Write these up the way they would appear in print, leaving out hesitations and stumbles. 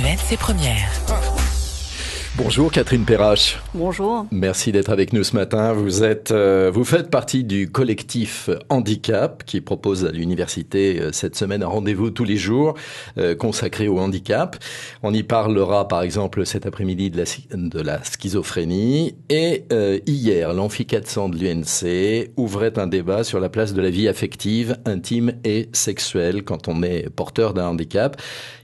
RMC Première. Bonjour Catherine Perrache. Bonjour. Merci d'être avec nous ce matin. Vous faites partie du collectif Handicap qui propose à l'université cette semaine un rendez-vous tous les jours consacré au handicap. On y parlera par exemple cet après-midi de la schizophrénie. Et hier, l'Amphi 400 de l'UNC ouvrait un débat sur la place de la vie affective, intime et sexuelle quand on est porteur d'un handicap.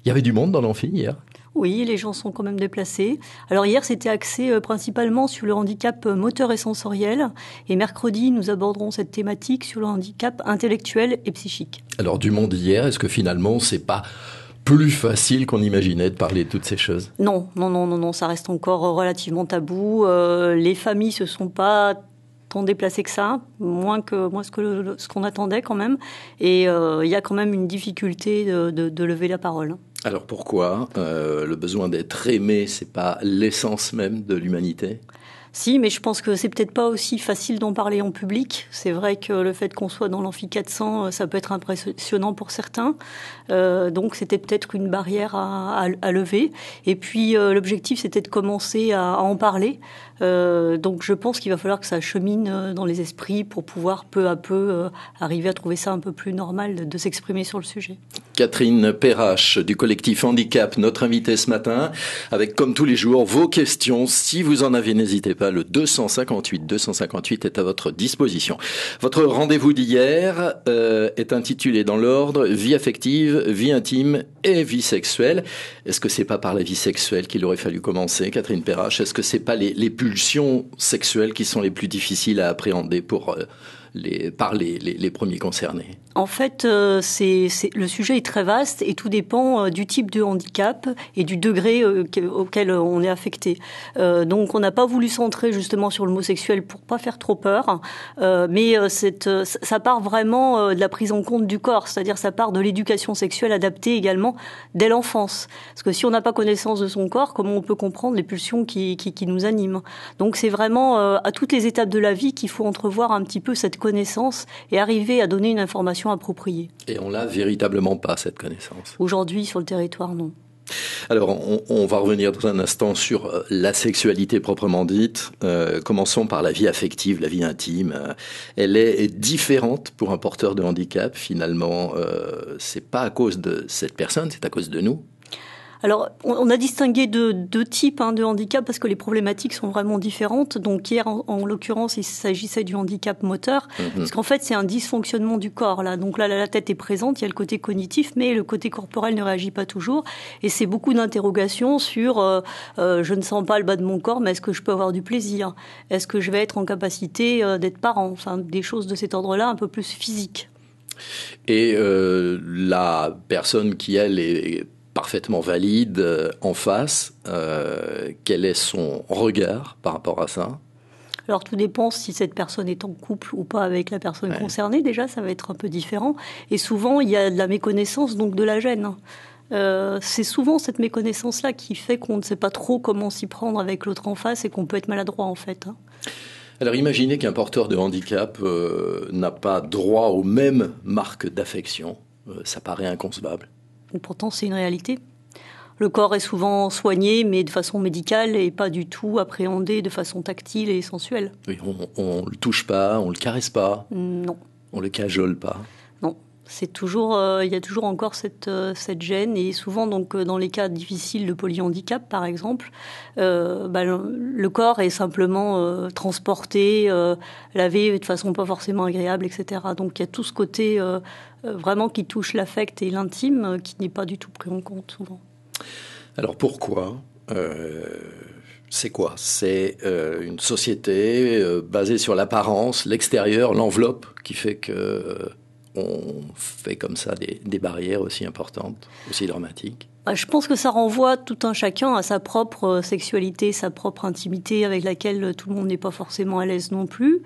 Il y avait du monde dans l'Amphi hier ? Oui, les gens sont quand même déplacés. Alors hier, c'était axé principalement sur le handicap moteur et sensoriel. Et mercredi, nous aborderons cette thématique sur le handicap intellectuel et psychique. Alors du monde hier, est-ce que finalement, c'est pas plus facile qu'on imaginait de parler de toutes ces choses ? Non, ça reste encore relativement tabou. Les familles se sont pas tant déplacées que ça, moins que ce qu'on attendait quand même. Et il y a quand même une difficulté de lever la parole. Alors pourquoi le besoin d'être aimé, c'est pas l'essence même de l'humanité ? Si, mais je pense que c'est peut-être pas aussi facile d'en parler en public. C'est vrai que le fait qu'on soit dans l'Amphi 400, ça peut être impressionnant pour certains. Donc c'était peut-être une barrière à lever. Et puis l'objectif, c'était de commencer à en parler. Donc je pense qu'il va falloir que ça chemine dans les esprits pour pouvoir peu à peu arriver à trouver ça un peu plus normal de s'exprimer sur le sujet. Catherine Perrache du collectif Handicap, notre invitée ce matin, avec comme tous les jours vos questions. Si vous en avez, n'hésitez pas, le 258 est à votre disposition. Votre rendez-vous d'hier est intitulé dans l'ordre vie affective, vie intime et vie sexuelle. Est-ce que c'est pas par la vie sexuelle qu'il aurait fallu commencer, Catherine Perrache ? Est-ce que c'est pas les pulsions sexuelles qui sont les plus difficiles à appréhender par les premiers concernés ? En fait, le sujet est très vaste et tout dépend du type de handicap et du degré auquel on est affecté. Donc, on n'a pas voulu centrer justement sur le mot sexuel pour pas faire trop peur, mais ça part vraiment de la prise en compte du corps, c'est-à-dire ça part de l'éducation sexuelle adaptée également dès l'enfance. Parce que si on n'a pas connaissance de son corps, comment on peut comprendre les pulsions qui nous animent ? Donc, c'est vraiment à toutes les étapes de la vie qu'il faut entrevoir un petit peu cette connaissance et arriver à donner une information appropriée. Et on l'a véritablement pas, cette connaissance. Aujourd'hui, sur le territoire, non. Alors, on va revenir dans un instant sur la sexualité proprement dite. Commençons par la vie affective, la vie intime. Elle est différente pour un porteur de handicap. Finalement, c'est pas à cause de cette personne, c'est à cause de nous. Alors, on a distingué deux types de handicap parce que les problématiques sont vraiment différentes. Donc hier, en l'occurrence, il s'agissait du handicap moteur, parce qu'en fait, c'est un dysfonctionnement du corps. Là. Donc là, la tête est présente, il y a le côté cognitif, mais le côté corporel ne réagit pas toujours. Et c'est beaucoup d'interrogations sur je ne sens pas le bas de mon corps, mais est-ce que je peux avoir du plaisir ? Est-ce que je vais être en capacité d'être parent ? Enfin, des choses de cet ordre-là, un peu plus physiques. Et la personne qui, elle, est parfaitement valide en face, quel est son regard par rapport à ça ? Alors tout dépend si cette personne est en couple ou pas avec la personne concernée. Déjà, ça va être un peu différent. Et souvent, il y a de la méconnaissance, donc de la gêne. C'est souvent cette méconnaissance-là qui fait qu'on ne sait pas trop comment s'y prendre avec l'autre en face et qu'on peut être maladroit en fait. Alors imaginez qu'un porteur de handicap n'a pas droit aux mêmes marques d'affection. Ça paraît inconcevable. Et pourtant, c'est une réalité. Le corps est souvent soigné, mais de façon médicale et pas du tout appréhendé de façon tactile et sensuelle. Oui, on le touche pas, on le caresse pas. Non. On le cajole pas. Non. C'est toujours, il y a toujours encore cette gêne et souvent donc dans les cas difficiles de polyhandicap par exemple, le corps est simplement transporté, lavé de façon pas forcément agréable, etc. Donc il y a tout ce côté vraiment qui touche l'affect et l'intime qui n'est pas du tout pris en compte souvent. Alors pourquoi c'est quoi ? C'est une société basée sur l'apparence, l'extérieur, l'enveloppe qui fait que on fait comme ça des barrières aussi importantes, aussi dramatiques. Je pense que ça renvoie tout un chacun à sa propre sexualité, sa propre intimité avec laquelle tout le monde n'est pas forcément à l'aise non plus.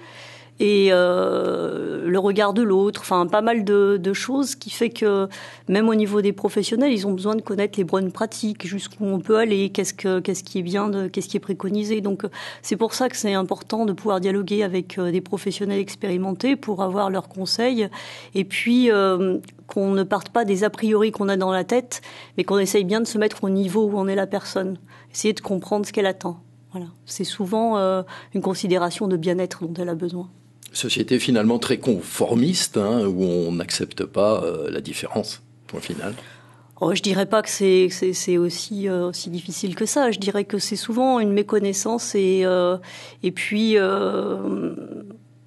et le regard de l'autre, enfin pas mal de choses qui fait que même au niveau des professionnels, ils ont besoin de connaître les bonnes pratiques, jusqu'où on peut aller, qu'est-ce qui est bien, qu'est-ce qui est préconisé. Donc c'est pour ça que c'est important de pouvoir dialoguer avec des professionnels expérimentés pour avoir leurs conseils, et puis qu'on ne parte pas des a priori qu'on a dans la tête, mais qu'on essaye bien de se mettre au niveau où en est la personne, essayer de comprendre ce qu'elle attend. Voilà. C'est souvent une considération de bien-être dont elle a besoin. Société finalement très conformiste, où on n'accepte pas la différence, point final. Oh, je dirais pas que c'est aussi difficile que ça. Je dirais que c'est souvent une méconnaissance et puis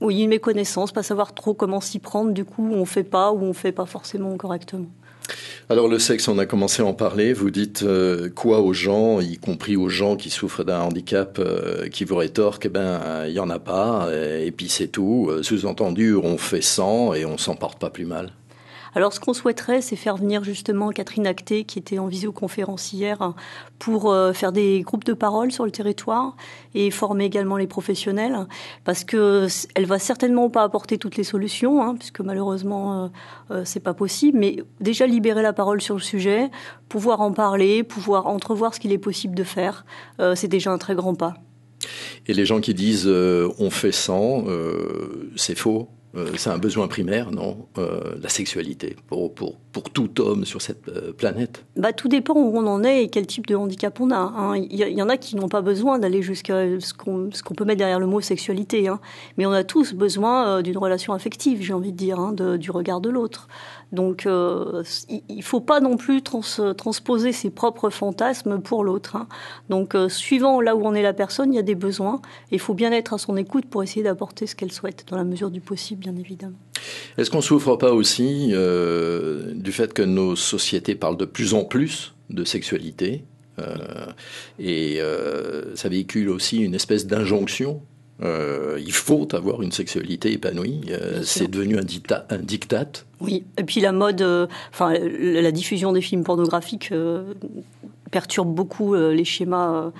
oui, une méconnaissance, pas savoir trop comment s'y prendre. Du coup, on fait pas ou on fait pas forcément correctement. Alors le sexe, on a commencé à en parler. Vous dites quoi aux gens, y compris aux gens qui souffrent d'un handicap, qui vous rétorquent, il y en a pas, et puis c'est tout. Sous-entendu, on fait sans et on s'en porte pas plus mal. Alors, ce qu'on souhaiterait, c'est faire venir justement Catherine Acté, qui était en visioconférence hier, pour faire des groupes de parole sur le territoire et former également les professionnels, parce que elle va certainement pas apporter toutes les solutions, puisque malheureusement c'est pas possible, mais déjà libérer la parole sur le sujet, pouvoir en parler, pouvoir entrevoir ce qu'il est possible de faire, c'est déjà un très grand pas. Et les gens qui disent on fait sans, c'est faux. C'est un besoin primaire, non la sexualité, pour tout homme sur cette planète. Tout dépend où on en est et quel type de handicap on a. Il y en a qui n'ont pas besoin d'aller jusqu'à ce qu'on peut mettre derrière le mot sexualité. Mais on a tous besoin d'une relation affective, j'ai envie de dire, du regard de l'autre. Donc il ne faut pas non plus transposer ses propres fantasmes pour l'autre. Donc suivant là où en est la personne, il y a des besoins. Et il faut bien être à son écoute pour essayer d'apporter ce qu'elle souhaite, dans la mesure du possible, bien évidemment. Est-ce qu'on ne souffre pas aussi du fait que nos sociétés parlent de plus en plus de sexualité et ça véhicule aussi une espèce d'injonction. Il faut avoir une sexualité épanouie. C'est devenu un diktat. Oui, et puis la mode, la diffusion des films pornographiques perturbe beaucoup les schémas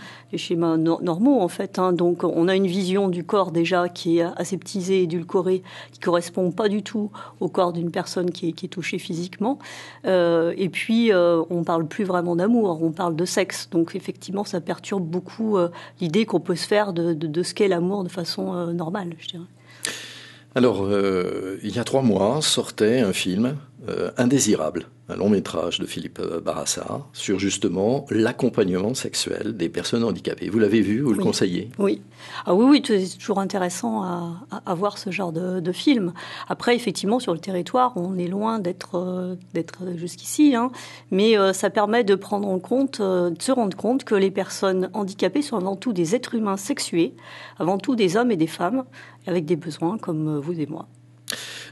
normaux en fait. Donc on a une vision du corps déjà qui est aseptisée, édulcorée, qui correspond pas du tout au corps d'une personne qui est touchée physiquement. Et puis on parle plus vraiment d'amour, on parle de sexe. Donc effectivement ça perturbe beaucoup l'idée qu'on peut se faire de ce qu'est l'amour de façon normale, je dirais. Alors, il y a 3 mois, sortait un film, Indésirable, un long métrage de Philippe Barassa, sur justement l'accompagnement sexuel des personnes handicapées. Vous l'avez vu, vous le conseillez ? Oui. Oui, c'est toujours intéressant à voir ce genre de film. Après, effectivement, sur le territoire, on est loin d'être jusqu'ici, mais ça permet de prendre en compte, de se rendre compte que les personnes handicapées sont avant tout des êtres humains sexués, avant tout des hommes et des femmes, avec des besoins comme vous et moi.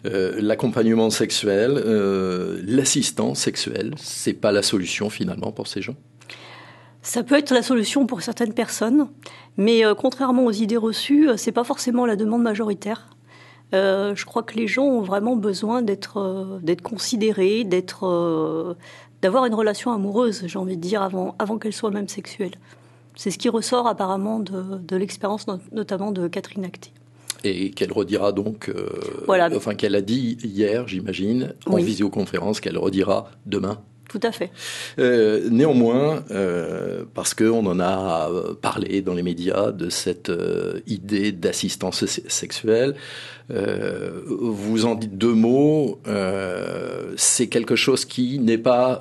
L'accompagnement sexuel, l'assistance sexuelle, c'est pas la solution finalement pour ces gens ? Ça peut être la solution pour certaines personnes, mais contrairement aux idées reçues, c'est pas forcément la demande majoritaire. Je crois que les gens ont vraiment besoin d'être considérés, d'avoir une relation amoureuse, j'ai envie de dire, avant qu'elle soit même sexuelle. C'est ce qui ressort apparemment de l'expérience notamment de Catherine Acté. Et qu'elle redira donc, qu'elle a dit hier, j'imagine, en visioconférence, qu'elle redira demain. Tout à fait. Néanmoins, parce qu'on en a parlé dans les médias de cette idée d'assistance sexuelle, vous en dites 2 mots, c'est quelque chose qui n'est pas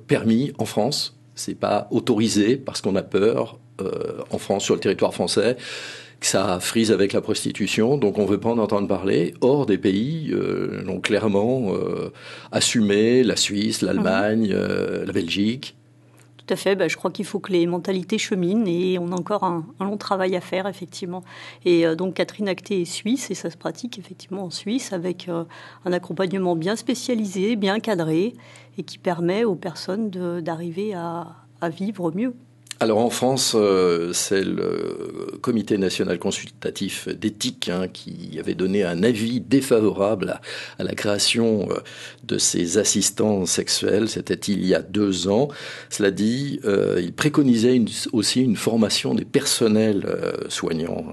permis en France, c'est pas autorisé parce qu'on a peur en France, sur le territoire français, que ça frise avec la prostitution, donc on ne veut pas en entendre parler. Hors des pays, l'ont clairement assumé, la Suisse, l'Allemagne, la Belgique. Tout à fait, je crois qu'il faut que les mentalités cheminent et on a encore un long travail à faire, effectivement. Et donc Catherine Acté est suisse et ça se pratique effectivement en Suisse avec un accompagnement bien spécialisé, bien cadré et qui permet aux personnes d'arriver à vivre mieux. Alors en France, c'est le Comité national consultatif d'éthique qui avait donné un avis défavorable à la création de ces assistants sexuels. C'était il y a 2 ans. Cela dit, il préconisait aussi une formation des personnels soignants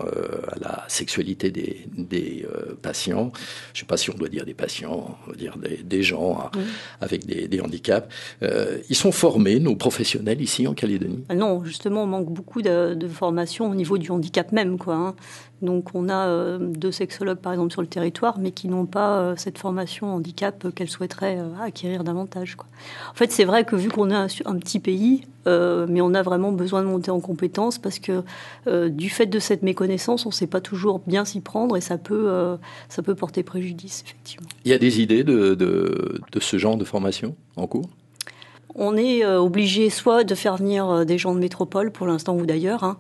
à la sexualité des patients. Je ne sais pas si on doit dire des patients, on va dire des gens avec des handicaps. Ils sont formés, nos professionnels ici en Calédonie? Non, justement, on manque beaucoup de formation au niveau du handicap même, quoi. Donc, on a 2 sexologues, par exemple, sur le territoire, mais qui n'ont pas cette formation handicap qu'elles souhaiteraient acquérir davantage, quoi. En fait, c'est vrai que vu qu'on est un petit pays, mais on a vraiment besoin de monter en compétences parce que du fait de cette méconnaissance, on ne sait pas toujours bien s'y prendre et ça peut porter préjudice, effectivement. Il y a des idées de ce genre de formation en cours? On est obligé soit de faire venir des gens de métropole, pour l'instant, ou d'ailleurs,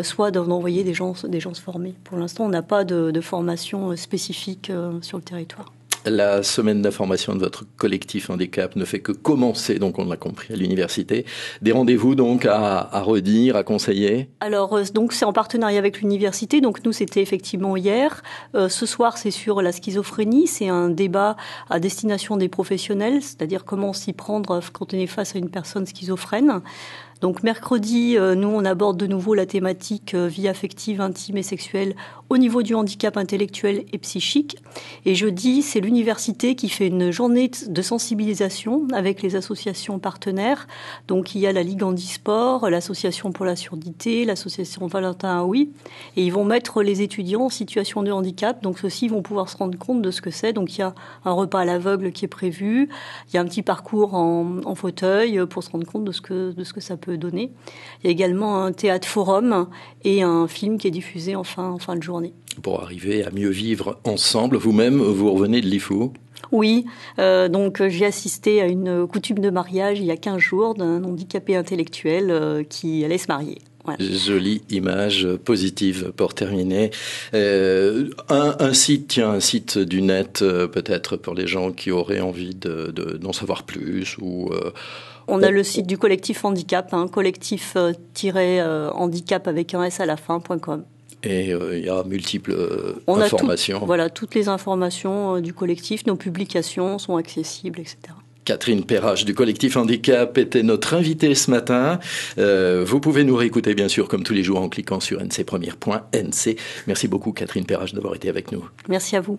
soit d'envoyer des gens se former. Pour l'instant, on n'a pas de formation spécifique sur le territoire. La semaine d'information de votre collectif handicap ne fait que commencer, donc on l'a compris, à l'université. Des rendez-vous donc à redire, à conseiller? Alors, donc c'est en partenariat avec l'université. Donc nous, c'était effectivement hier. Ce soir, c'est sur la schizophrénie. C'est un débat à destination des professionnels, c'est-à-dire comment s'y prendre quand on est face à une personne schizophrène. Donc mercredi, nous, on aborde de nouveau la thématique vie affective, intime et sexuelle au niveau du handicap intellectuel et psychique. Et jeudi, c'est l'université qui fait une journée de sensibilisation avec les associations partenaires. Donc il y a la Ligue Handisport, l'Association pour la surdité, l'Association Valentin Aoui. Et ils vont mettre les étudiants en situation de handicap. Donc ceux-ci vont pouvoir se rendre compte de ce que c'est. Donc il y a un repas à l'aveugle qui est prévu. Il y a un petit parcours en fauteuil pour se rendre compte de ce que ça peut donner. Il y a également un théâtre forum et un film qui est diffusé en fin de journée. Pour arriver à mieux vivre ensemble, vous-même, vous revenez de l'IFO? Oui, donc j'ai assisté à une coutume de mariage il y a 15 jours d'un handicapé intellectuel qui allait se marier. Voilà. Jolie image positive pour terminer. Un site du net, peut-être pour les gens qui auraient envie d'en savoir plus ou... On a le site du collectif handicap, collectif-handicap avec un S à la fin.com. Et il y a multiples informations. Voilà, toutes les informations du collectif, nos publications sont accessibles, etc. Catherine Perrache du collectif Handicap était notre invitée ce matin. Vous pouvez nous réécouter bien sûr comme tous les jours en cliquant sur ncpremière.nc. Merci beaucoup Catherine Perrache d'avoir été avec nous. Merci à vous.